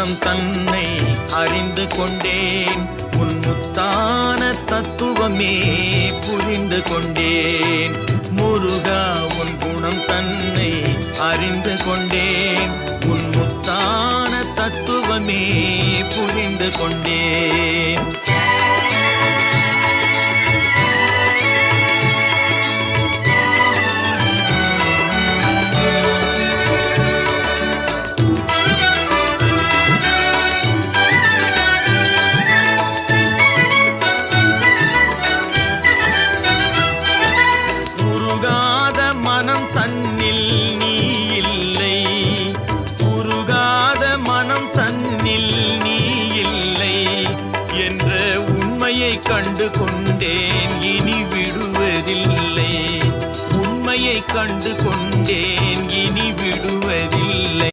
குணம் தன்னை அறிந்து கொண்டேன். உன் முத்தான தத்துவமே புரிந்து கொண்டேன். முருகா உன் குணம் தன்னை அறிந்து கொண்டேன். உன் முத்தான தத்துவமே புரிந்து கொண்டேன். மனம் தன்னில் நீ இல்லை, உருகாத மனம் தன்னில் நீ இல்லை என்ற உண்மையை கண்டு கொண்டேன். இனி விடுவதில்லை, உண்மையை கண்டு கொண்டேன்.